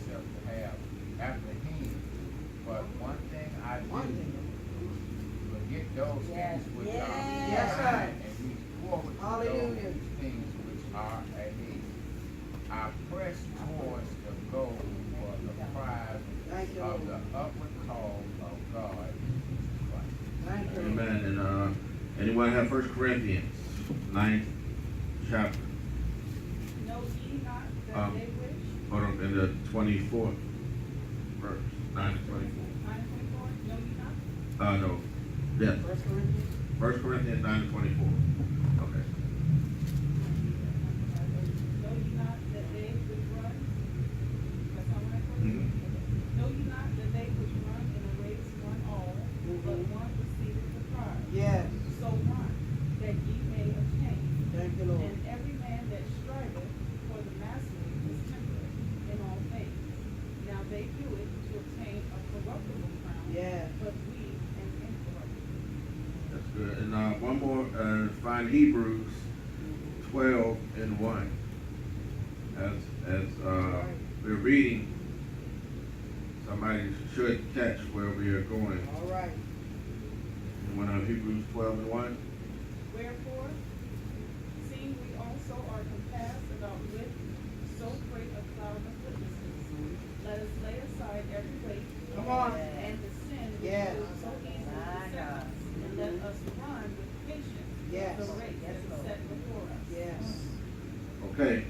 myself to have after him. But one thing I do, forget those things which are behind and reach forward to those things which are ahead. I press towards the goal for the prize of the upward call of God Jesus Christ. Amen. And anyone have 1 Corinthians 9th chapter? Know ye not that they which? Hold on, in the 24th verse, 9 to 24. 9:24, know ye not? No. Yes. 1 Corinthians 9 to 24. Okay. Know ye not that they which run? That's not what I put? Know ye not that they which run in a race run all, but one receiveth the prize? Yes. So run, that ye may obtain. Thank you, Lord. And every man that striveth for the mastery is temperate in all things. Now they do it to obtain a corruptible crown, Yes. but we an incorruptible. That's good. And one more, find Hebrews 12 and 1. As we're reading, somebody should catch where we are going. All right. You want to have Hebrews 12 and 1? Wherefore, seeing we also are compassed about with so great a cloud of witnesses, let us lay aside every weight Come on. and the sin which Yes. doeth so easily beset us, and let us run with patience Yes. the race that is set before us. Yes. Okay.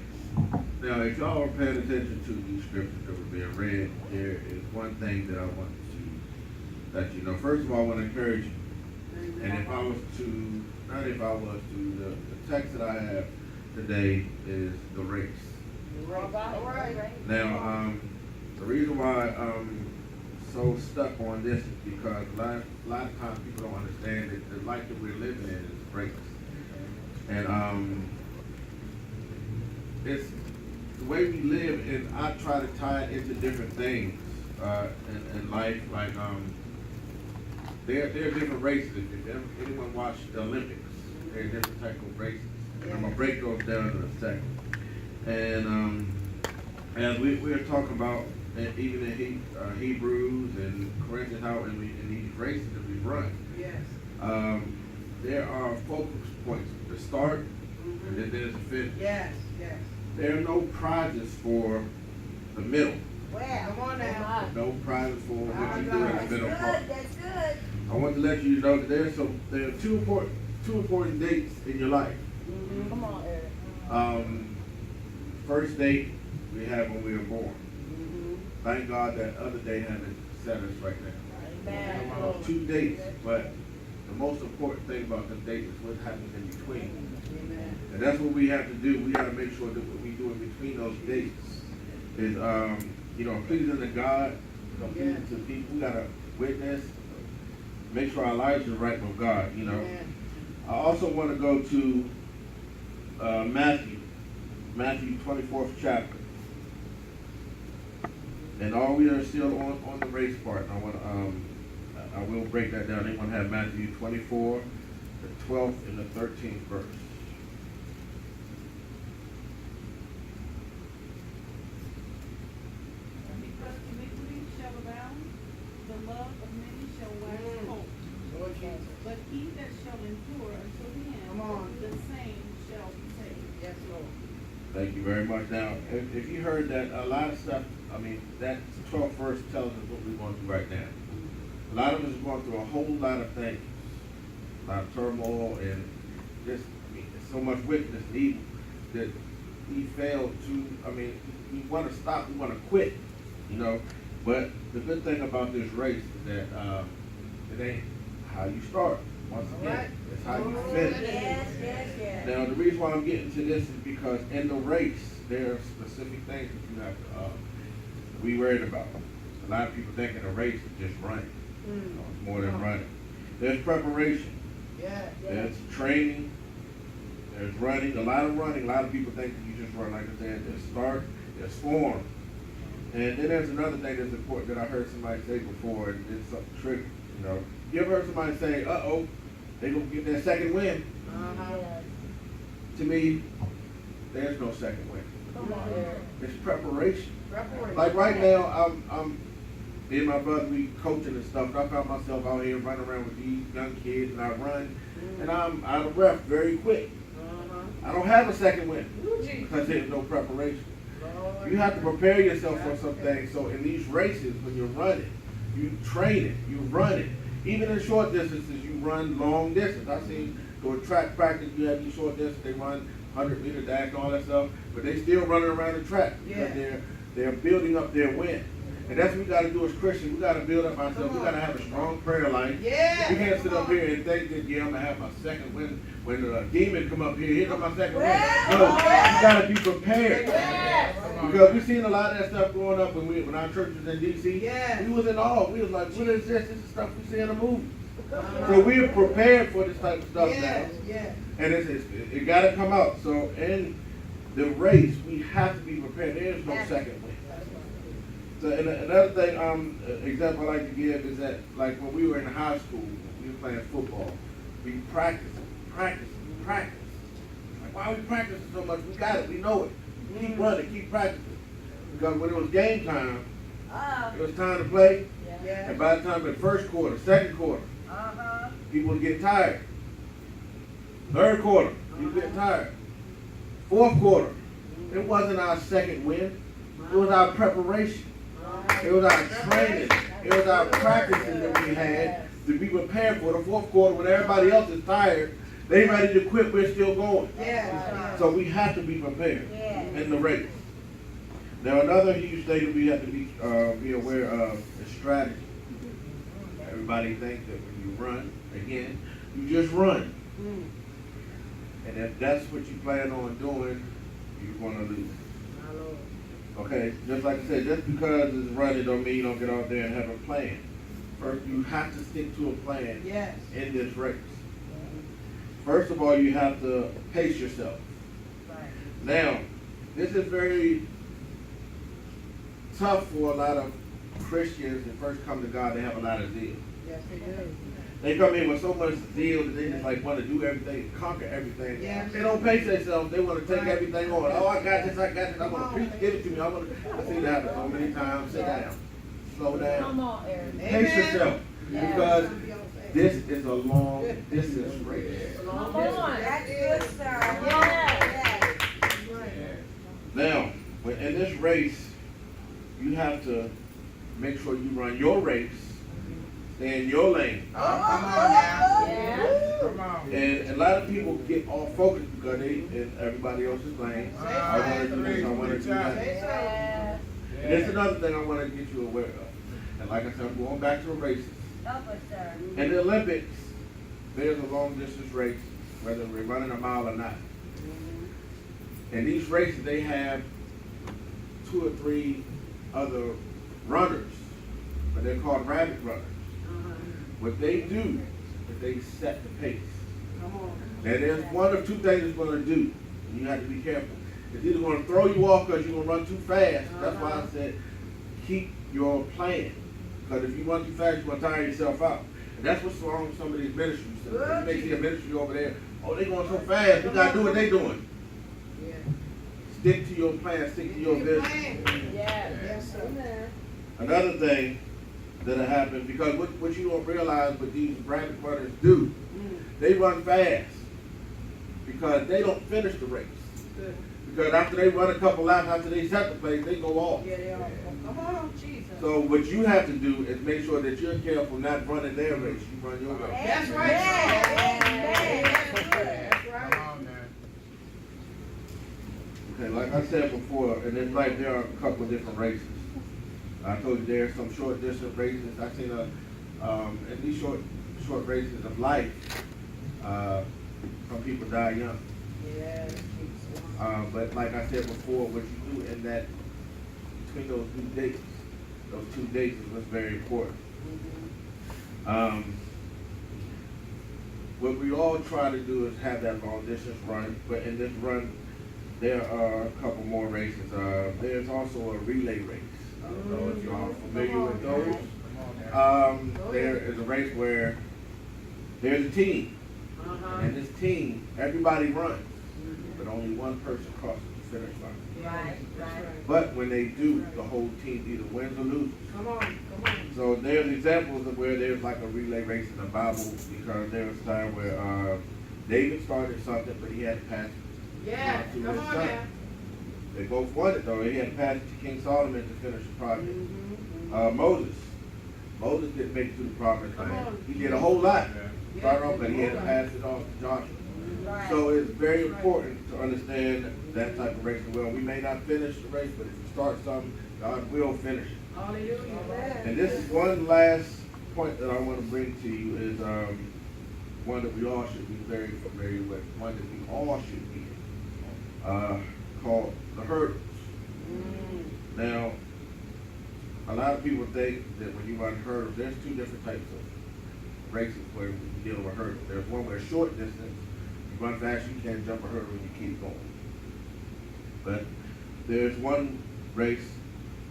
Now, if y'all are paying attention to these scriptures that were being read, there is one thing that I want to let you know. First of all, I want to encourage you. And if I was to, not if I was to, the text that I have today is the race. All right. Now, the reason why I'm so stuck on this is because a lot of times people don't understand that the life that we're living in is a race. And it's the way we live, and I try to tie it into different things in life. Like there are different races. If anyone watched the Olympics, there are different types of races. And I'm gonna break those down in a second. And as we are talking about, even in Hebrews and Corinthians, how in these races that we run, Yes. there are focus points: the start, and then there's the finish. Yes. Yes. There are no prizes for the middle. Well, come on now. No prizes for what you do in the middle part. That's good. I want to let you know that there are two important dates in your life. Come on, Eric. First date we have when we were born. Thank God that other day hasn't set us right now. Amen. I'm on 2 dates, but the most important thing about the date is what happens in between. Amen. And that's what we have to do. We got to make sure that what we do in between those dates is, pleasing to God, pleasing to people. We got to witness, make sure our lives are right with God, Amen. I also want to go to Matthew 24th chapter. And all we are still on the race part. I will break that down. They want to have Matthew 24, the 12th and the 13th verse. And because iniquity shall abound, the love of many shall wax cold. Lord Jesus. But he that shall endure until the end, Come on. the same shall be saved. Yes, Lord. Thank you very much. Now, if you heard that, a lot of stuff, that 12th verse tells us what we're going through right now. A lot of us are going through a whole lot of things, a lot of turmoil, and just so much wickedness and evil that we fail to, we want to stop, we want to quit, But the good thing about this race is that it ain't how you start. Once again, it's how you finish. Yes. Now, the reason why I'm getting to this is because in the race, there are specific things that you have to be worried about. A lot of people think in a race is just running. It's more than running. There's preparation. Yes. There's training. There's running. A lot of running. A lot of people think that you just run like I said. There's start. There's form. And then there's another thing that's important that I heard somebody say before, and it's something tricky. You ever heard somebody say, "Uh-oh, they gonna get their second win"? To me, there's no second win. Come on, Eric. It's preparation. Preparation. Like right now, I'm me and my brother, we coaching and stuff. I found myself out here running around with these young kids, and I run, and I'm out of breath very quick. I don't have a second wind because there's no preparation. You have to prepare yourself for some things. So in these races, when you're running, you train it, you run it. Even in short distances, you run long distance. I've seen during track practice, you have these short distance, they run 100-meter dash and all that stuff, but they still running around the track because they're building up their wind. And that's what we got to do as Christians. We got to build up ourselves. We got to have a strong prayer life. Yeah. We can't sit up here and think that, I'm going to have my second wind. When a demon come up here comes my second wind. No, you got to be prepared. Because we've seen a lot of that stuff growing up when our church was in D.C. Yeah. We was in awe. We was like, what is this? This is stuff we see in the movie. So we're prepared for this type of stuff now. Yes. And it got to come out. So in the race, we have to be prepared. There is no second wind. So and another thing, example I like to give is that, like when we were in high school, we were playing football. We practice. Like, why are we practicing so much? We got it. We know it. Keep running. Keep practicing. Because when it was game time, it was time to play. Yeah. And by the time the first quarter, second quarter, people would get tired. Third quarter, people get tired. Fourth quarter, it wasn't our second win. It was our preparation. It was our training. It was our practicing that we had to be prepared for the fourth quarter when everybody else is tired. They ready to quit, we're still going. Yeah. So we have to be prepared in the race. Now another huge thing that we have to be aware of is strategy. Everybody thinks that when you run, again, you just run. And if that's what you plan on doing, you're going to lose. Okay, just like I said, just because it's running don't mean you don't get out there and have a plan. First, you have to stick to a plan in this race. First of all, you have to pace yourself. Now, this is very tough for a lot of Christians that first come to God. They have a lot of zeal. Yes, they do. They come in with so much zeal that they just like want to do everything, conquer everything. Yeah. They don't pace themselves. They want to take everything on. Oh, I got this. I want to preach. Give it to me. I've seen that happen so many times. Sit down. Slow down. Come on, Eric. Pace yourself. Because this is a long distance race. Come on. That's good, sir. Yeah. Now, in this race, you have to make sure you run your race, stay in your lane. Come on now. Yeah. Come on. And a lot of people get off focus because they in everybody else's lane. I want to do this, I want to do that. Yeah. And there's another thing I want to get you aware of. And like I said, I'm going back to the races. Help us, sir. In the Olympics, there's a long distance race, whether we're running a mile or not. In these races, they have 2 or 3 other runners, but they're called rabbit runners. What they do is they set the pace. Come on. Now there's one of 2 things it's going to do, and you have to be careful. It's either going to throw you off because you're going to run too fast. That's why I said keep your plan. Because if you run too fast, you're going to tire yourself out. And that's what's wrong with some of these ministries. You may see a ministry over there, oh, they're going so fast, we got to do what they're doing. Yeah. Stick to your plan, stick to your vision. Yeah. Yes, sir. Another thing that'll happen, because what you don't realize what these rabbit runners do, they run fast because they don't finish the race. Good. Because after they run a couple laps, after they set the place, they go off. Yeah, they are. Come on, Jesus. So what you have to do is make sure that you're careful not running their race, you run your race. That's right. That's right. Come on now. Okay, like I said before, in this life there are a couple of different races. I told you there are some short distance races. I've seen in these short races of life, some people die young. Yes, Jesus. But like I said before, what you do in that between those 2 days is what's very important. What we all try to do is have that long distance run, but in this run, there are a couple more races. There's also a relay race. I don't know if y'all are familiar with those. There is a race where there's a team, and in this team, everybody runs, but only one person crosses the finish line. Right. But when they do, the whole team either wins or loses. Come on. So there's examples of where there's like a relay race in the Bible, because there was a time where David started something, but he had to pass Yeah, to come his on son. now. They both won it though. He had to pass it to King Solomon to finish the project. Mm-hmm. Moses didn't make it to the promised Come land. on. He did a whole lot, Yeah, but he had to pass it off to Joshua. Right. So it's very important to understand that type of race as well. We may not finish the race, but if you start something, God will finish it. Hallelujah. And this is one last point that I want to bring to you is one that we all should be very familiar with, one that we all should be called the hurdles. Now, a lot of people think that when you run hurdles, there's two different types of races where we deal with hurdles. There's one where short distance, you run fast, you can't jump a hurdle and you keep going. But there's one race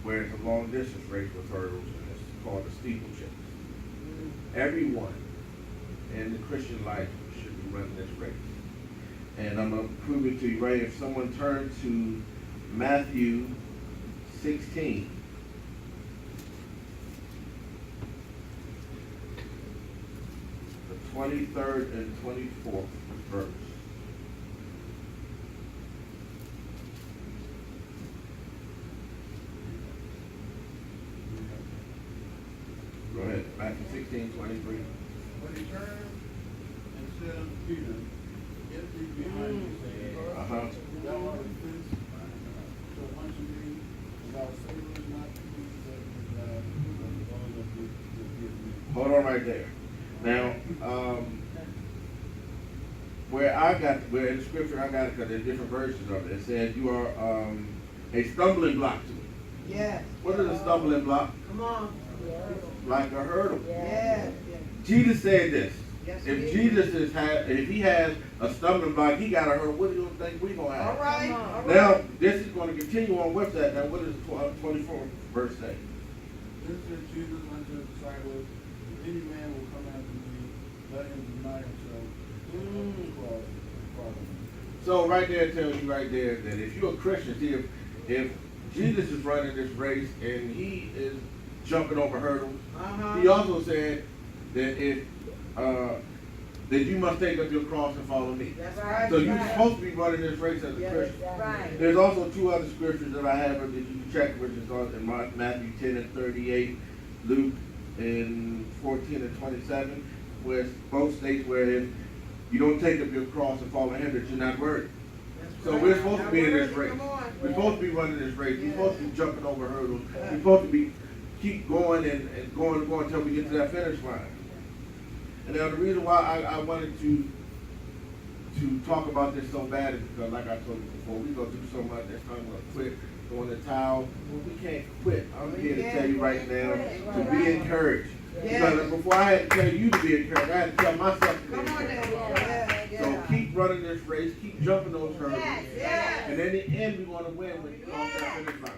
where it's a long distance race with hurdles, and it's called the steeplechase. Everyone in the Christian life should be running this race. And I'm going to prove it to you right. If someone turns to Matthew 16, the 23rd and 24th verse. Go ahead, Matthew 16, 23. But he turned and said unto Peter, Get thee behind me, Satan. Uh-huh. Thou art a prince so unto me, and thou savorest not the things that those that give me. Hold on right there. Now, where in the scripture I got it, because there's different versions of it. It says you are a stumbling block to me. Yes. What is a stumbling block? Come on. Like a hurdle. Yes. Jesus said this. Yes, If he Jesus if he has a stumbling block, he got a hurdle. What do you think we gonna have? All right. All right. Now, this is going to continue on with that. Now, what does the 24th verse say? Then said Jesus unto his disciples, If any man will come after me, let him deny himself, take up his cross, and follow me. So right there it tells you right there that if you're a Christian, see if Jesus is running this race and he is jumping over hurdles, he also said that if that you must take up your cross and follow me. That's right. So you're supposed to be running this race as a Christian. Right. There's also two other scriptures that I have that you can check, which is on in Matthew 10 and 38, Luke in 14 and 27, where both states where if you don't take up your cross and follow him, that you're not worthy. So we're supposed to be in this race. We're supposed to be running this race. We're supposed to be jumping over hurdles. We're supposed to be keep going and going until we get to that finish line. And now the reason why I wanted to talk about this so bad is because, like I told you before, we're going to do so much this time, we're going to quit, throw in the towel. Well, we can't quit. I'm here to tell you right now to be encouraged. Because before I had to tell you to be encouraged, I had to tell myself to be Come on encouraged. now. So keep running this race, keep jumping those hurdles. Yes. And in the end, we want to win when you cross that finish line.